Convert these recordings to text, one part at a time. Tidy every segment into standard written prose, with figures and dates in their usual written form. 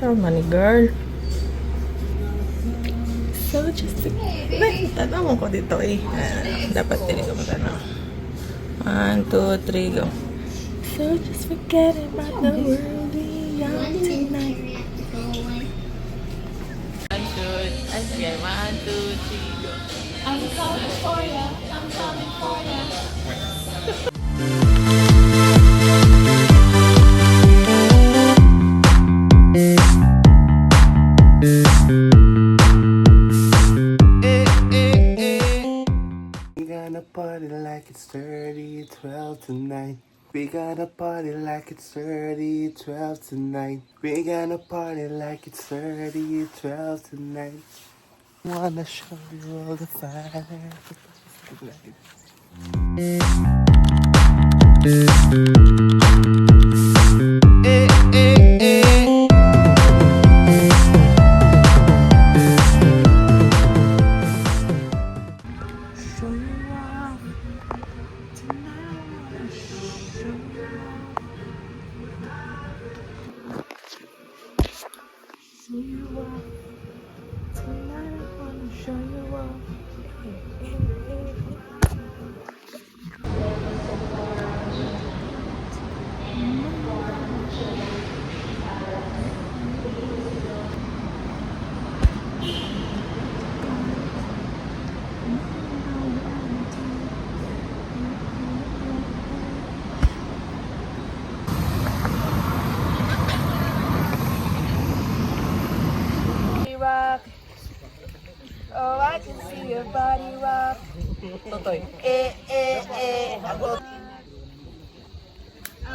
Sama ni girl. So, just... Tanong ko dito eh. Dapat din ko magtanong. 1, 2, 3, go. So, just forget about the world beyond tonight. 1, 2, 3, go. I'm coming for ya. I'm coming for ya. Party like it's 30-12 tonight. We gonna party like it's 30-12 tonight. We gonna party like it's 30-12 tonight. Wanna show you all the fire. Rock. Oh, I can see your body rock. Totoy. I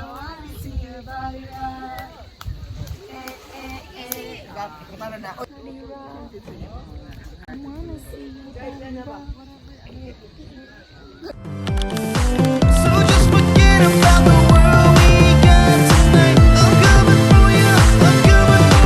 wanna see your body rock. Body rock. I wanna see your body rock. So just forget about the world we got tonight. I'm coming for you. I'm coming for you.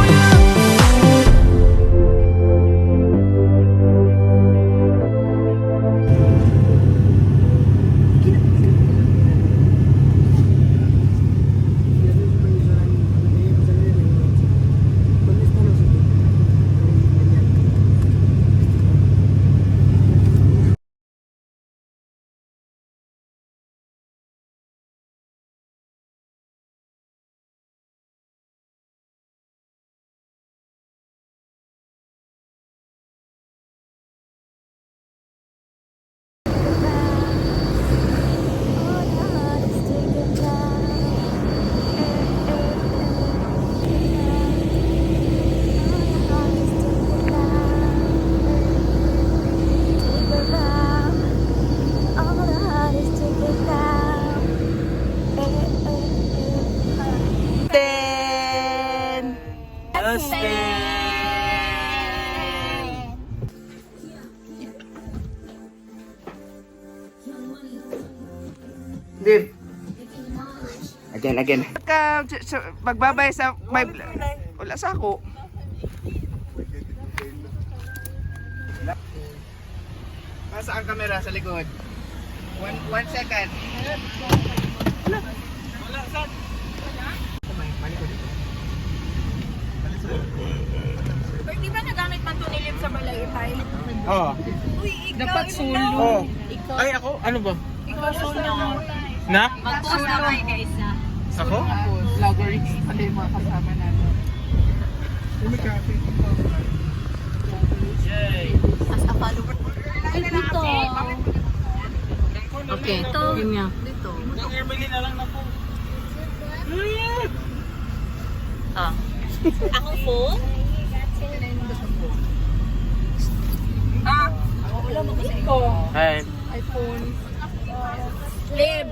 Live. Again. Magbabay sa wala sa ako. Nasa ang camera sa likod. 1 second. Wala saan? Pero di ba nagamit man to nilim sa Malaytay? Oo. Uy, ikaw. Dapat sulo. Oh. Ikaw. Ay ako, ano ba? Ikaw sulo. Na? Mag-post na kayo guys na. Ako? Vloggers. Pala yung mga kasama natin. As a follower. Ay, dito. Okay, Dito. yun nga. Dito. Ang Ermeline na lang na po. Ah. Ako phone? Ah. Wala mo kasi ko. Hi. iPhone. Live.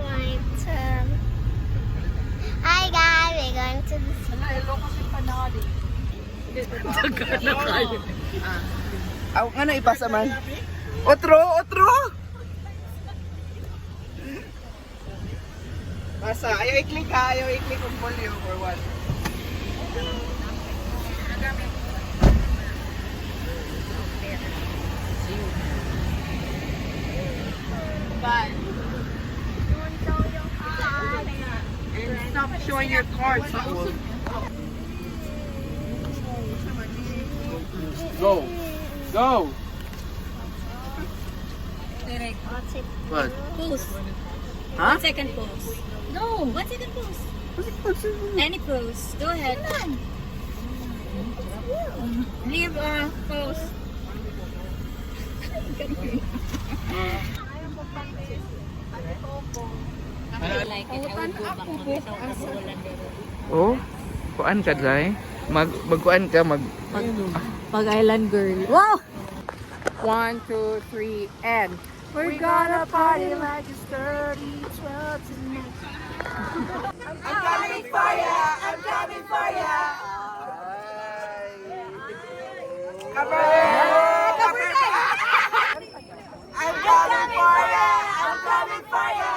Hi guys, we're going to the Hello kasi panali. Aw, nga na ipasa man. Otro! Basta, ayaw i-click ha, ayaw i-click kung volume or what. Bye. And stop showing your cards. Go. Go. Direct. What? Pose. Huh? 1 second pose. No, 1 second pose. Any pose. Go ahead. Leave pose. Like it, I would go back na without kabulan. Oh, kuan ka dai? Magkuan ka Pag Island girl. Wow! 1, 2, 3, and we're gonna party like it's 30, 12 tonight. I'm coming for ya! I'm coming for ya! Cover! Cover! I'm coming for ya! I'm coming for ya!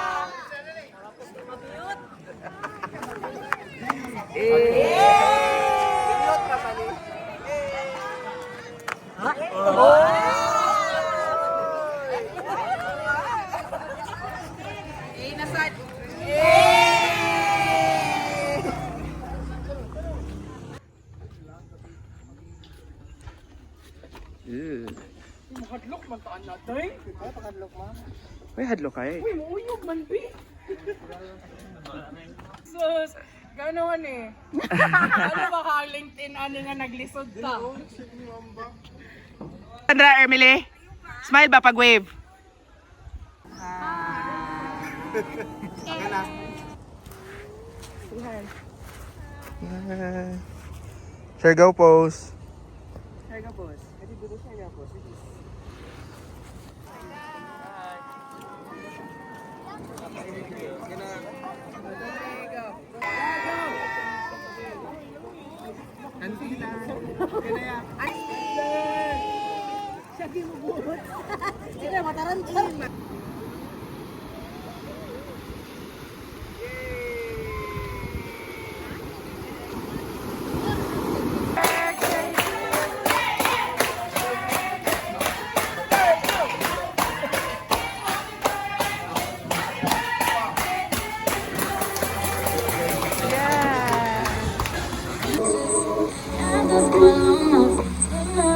Hadlok man taan natin. Uy, hadlok kay. Uy, mauyog man, bi! Sus, gano'n eh. Ano ba ka LinkedIn ano nga naglisod ka? Sandra, Emily. Smile ba pag wave? Sir, go pose.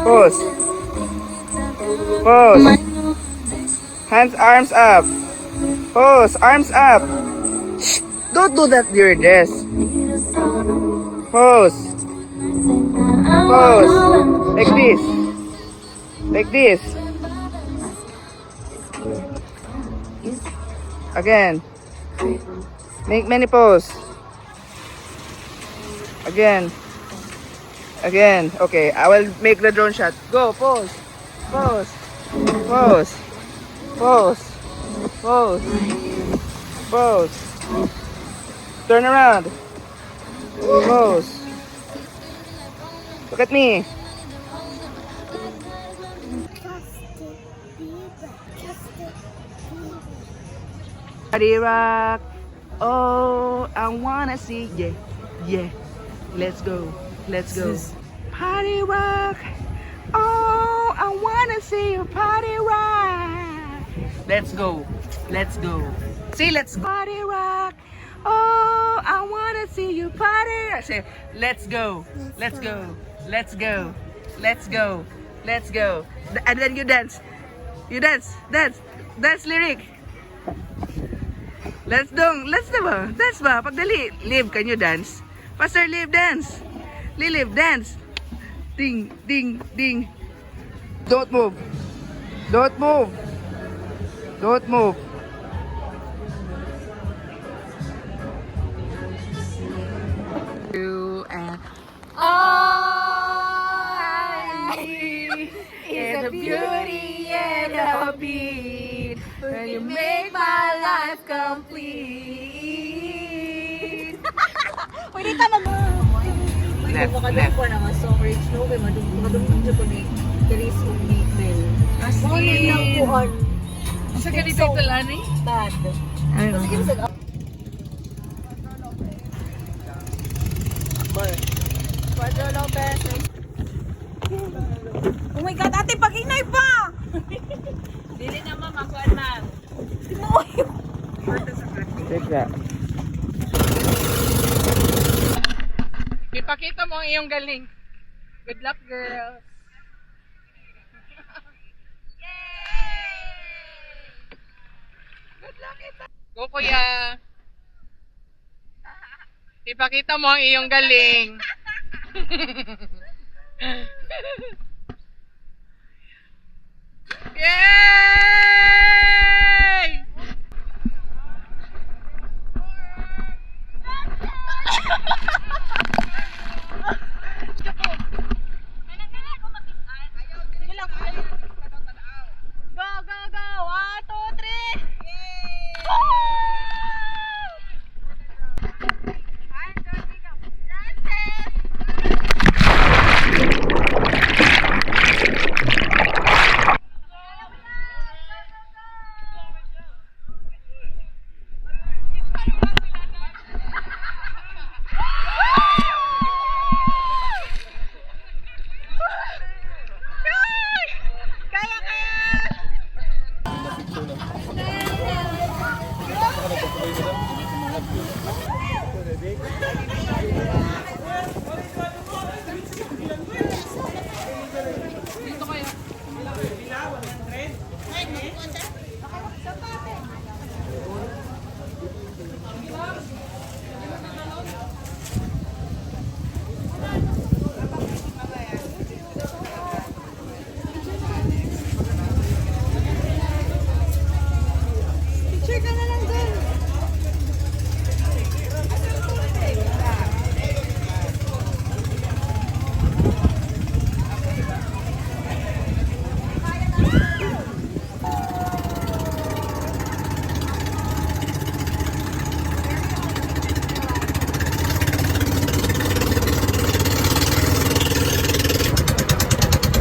Pose. Pose. Hands, arms up. Pose, arms up. Shh, don't do that to your dress. Pose. Pose. Like this. Like this. Again. Make many pose. Again. Again. Okay, I will make the drone shot. Go, pose. Pose. Pose. Pose. Pose. Pose. Turn around. Pose. Look at me. Party rock. Oh, I wanna see. Yeah. Yeah. Let's go. Let's go. Party rock. Oh, I wanna see you party rock. Let's go. Let's go. See, let's go. Party rock. Oh, I wanna see you party rock. Say, let's go. Let's go. Let's go. Let's go. Let's go. And then you dance. You dance. Dance. Dance lyric. Let's do ba? Dance ba? Pagdali. Live, can you dance? Faster, Live, dance. Live, dance. Ding, ding, ding. Don't move. Don't move. Don't move. You and I is a beauty and a beat. When you make my life complete. Pwede ka mag... Left, Makadung ko na nga song Rich No, kaya makadung ko ni Chris O'Neil. Mga nagnakuhan. Sa ganito ito lang eh? Bad. Ayun. Sige, sige. Pedro Lopez. Oh my God, ate, pag-inay pa! Dili naman makuan ma'am. Take that. Ipakita mo ang iyong galing. Good luck, girl. Go, kuya. Ipakita mo ang iyong galing. Yay! Go, go, go! 1, 2, 3!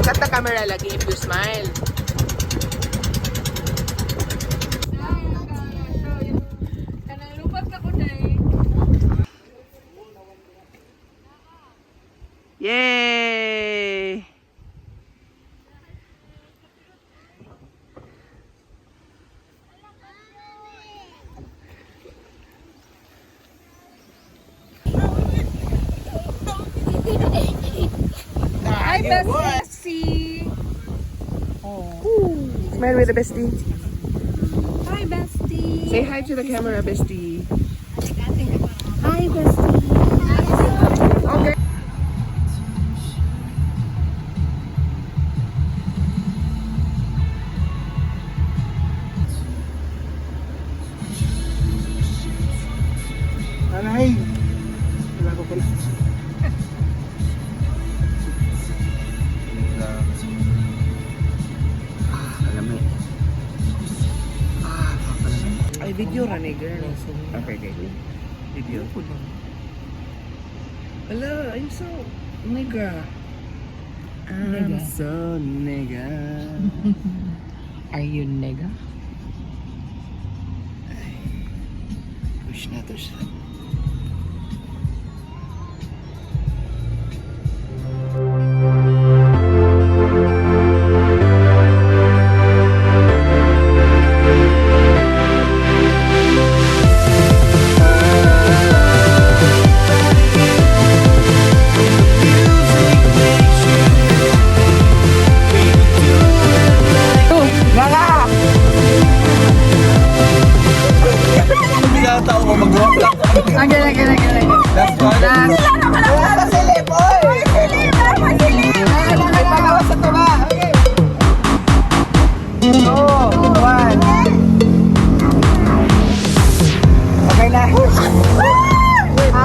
Look at the camera lagi if you smile. Yay! Hi, bestie. Smile with the bestie. Hi, bestie. Say hi to the camera, bestie. Hi, bestie. Okay. Aray! Wala ko pala. Alam mo. Ay, video ra ni girl. Okay, okay. Video. Hello, I'm so nigga. I'm so nigga. Are you nigga? Push na to siya.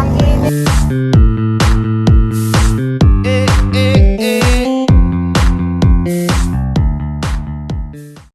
Okay na.